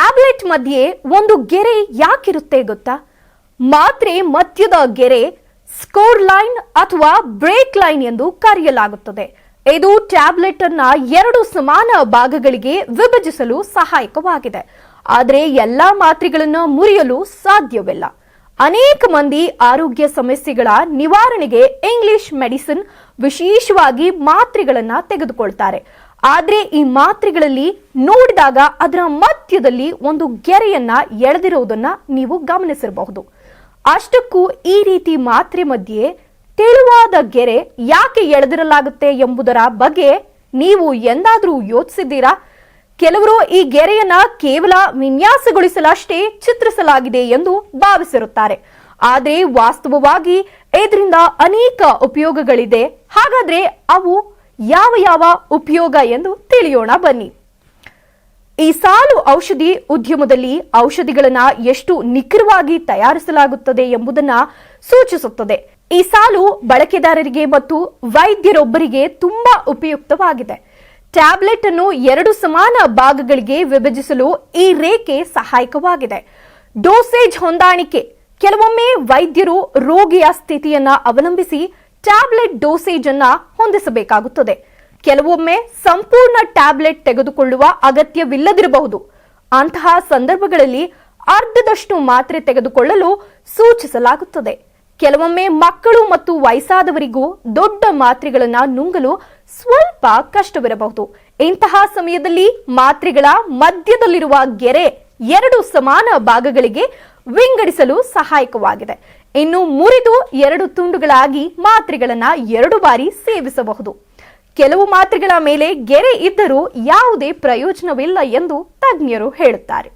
Tablet ಮಧ್ಯೆ ಒಂದು ಗೆರೆ ಯಾಕಿರುತ್ತೆ ಗೊತ್ತಾ? ಮಾತ್ರೆ ಮಧ್ಯದ ಗೆರೆ ಸ್ಕೋರ್ ಲೈನ್ ಅಥವಾ ಬ್ರೇಕ್ ಲೈನ್ ಎಂದು ಕರೆಯಲಾಗುತ್ತದೆ. ಇದು ಟ್ಯಾಬ್ಲೆಟ್ ಅನ್ನ 2 ಸಮಾನ ಭಾಗಗಳಿಗೆ ವಿಭಜಿಸಲು ಸಹಾಯಕವಾಗಿದೆ. ಆದರೆ ಎಲ್ಲಾ ಮಾತ್ರೆಗಳನ್ನು ಮುರಿಯಲು ಸಾಧ್ಯವಿಲ್ಲ. ಅನೇಕ ಮಂದಿ ಆರೋಗ್ಯ ಸಮಸ್ಯೆಗಳ ನಿವಾರಣೆಗೆ ಇಂಗ್ಲಿಷ್ ಮೆಡಿಸಿನ್ ವಿಶೇಷವಾಗಿ ಮಾತ್ರೆಗಳನ್ನ ತೆಗೆದುಕೊಳ್ತಾರೆ. ಆದ್ರೆ ಈ ಮಾತ್ರೆಗಳಲ್ಲಿ ನೋಡಿದಾಗ ಅದರ ಮಧ್ಯದಲ್ಲಿ ಒಂದು ಗೆರೆಯನ್ನ ಎಳೆದಿರುವುದನ್ನ ನೀವು ಗಮನಿಸಿರಬಹುದು. ಅಷ್ಟಕ್ಕೂ ಈ ರೀತಿ ಮಾತ್ರೆ ಮಧ್ಯೆ ತೆಳುವಾದ ಗೆರೆ ಯಾಕೆ ಎಳೆದಿರಲಾಗುತ್ತೆ ಎಂಬುದರ ಬಗ್ಗೆ ನೀವು ಎಂದಾದರೂ ಯೋಚಿಸಿದ್ದೀರಾ? ಕೆಲವರು ಈ ಗೆರೆಯನ್ನ ಕೇವಲ ವಿನ್ಯಾಸಗೊಳಿಸಲಷ್ಟೇ ಚಿತ್ರಿಸಲಾಗಿದೆ ಎಂದು ಭಾವಿಸಿರುತ್ತಾರೆ. ಆದರೆ ವಾಸ್ತವವಾಗಿ ಇದರಿಂದ ಅನೇಕ ಉಪಯೋಗಗಳಿದೆ. ಹಾಗಾದ್ರೆ ಅವು ಯಾವ ಯಾವ ಉಪಯೋಗ ಎಂದು ತಿಳಿಯೋಣ ಬನ್ನಿ. ಈ ಸಾಲು ಔಷಧಿ ಉದ್ಯಮದಲ್ಲಿ ಔಷಧಿಗಳನ್ನ ಎಷ್ಟು ನಿಖರವಾಗಿ ತಯಾರಿಸಲಾಗುತ್ತದೆ ಎಂಬುದನ್ನ ಸೂಚಿಸುತ್ತದೆ. ಈ ಸಾಲು ಬಳಕೆದಾರರಿಗೆ ಮತ್ತು ವೈದ್ಯರೊಬ್ಬರಿಗೆ ತುಂಬಾ ಉಪಯುಕ್ತವಾಗಿದೆ. ಟ್ಯಾಬ್ಲೆಟ್ ಅನ್ನು 2 ಸಮಾನ ಭಾಗಗಳಿಗೆ ವಿಭಜಿಸಲು ಈ ರೇಖೆ ಸಹಾಯಕವಾಗಿದೆ. ಡೋಸೇಜ್ ಹೊಂದಾಣಿಕೆ. ಕೆಲವೊಮ್ಮೆ ವೈದ್ಯರು ರೋಗಿಯ ಸ್ಥಿತಿಯನ್ನ ಅವಲಂಬಿಸಿ ಟ್ಯಾಬ್ಲೆಟ್ ಡೋಸೇಜ್ ಅನ್ನ ಹೊಂದಿಸಬೇಕಾಗುತ್ತದೆ. ಕೆಲವೊಮ್ಮೆ ಸಂಪೂರ್ಣ ಟ್ಯಾಬ್ಲೆಟ್ ತೆಗೆದುಕೊಳ್ಳುವ ಅಗತ್ಯವಿಲ್ಲದಿರಬಹುದು. ಅಂತಹ ಸಂದರ್ಭಗಳಲ್ಲಿ ಅರ್ಧದಷ್ಟು ಮಾತ್ರೆ ತೆಗೆದುಕೊಳ್ಳಲು ಸೂಚಿಸಲಾಗುತ್ತದೆ. ಕೆಲವೊಮ್ಮೆ ಮಕ್ಕಳು ಮತ್ತು ವಯಸ್ಸಾದವರಿಗೂ ದೊಡ್ಡ ಮಾತ್ರೆಗಳನ್ನ ನುಂಗಲು ಸ್ವಲ್ಪ ಕಷ್ಟವಿರಬಹುದು. ಇಂತಹ ಸಮಯದಲ್ಲಿ ಮಾತ್ರೆಗಳ ಮಧ್ಯದಲ್ಲಿರುವ ಗೆರೆ 2 ಸಮಾನ ಭಾಗಗಳಿಗೆ ವಿಂಗಡಿಸಲು ಸಹಾಯಕವಾಗಿದೆ. ಇನ್ನು ಮುರಿದು 2 ತುಂಡುಗಳಾಗಿ ಮಾತ್ರೆಗಳನ್ನ 2 ಬಾರಿ ಸೇವಿಸಬಹುದು. ಕೆಲವು ಮಾತ್ರೆಗಳ ಮೇಲೆ ಗೆರೆ ಇದ್ದರೂ ಯಾವುದೇ ಪ್ರಯೋಜನವಿಲ್ಲ ಎಂದು ತಜ್ಞರು ಹೇಳುತ್ತಾರೆ.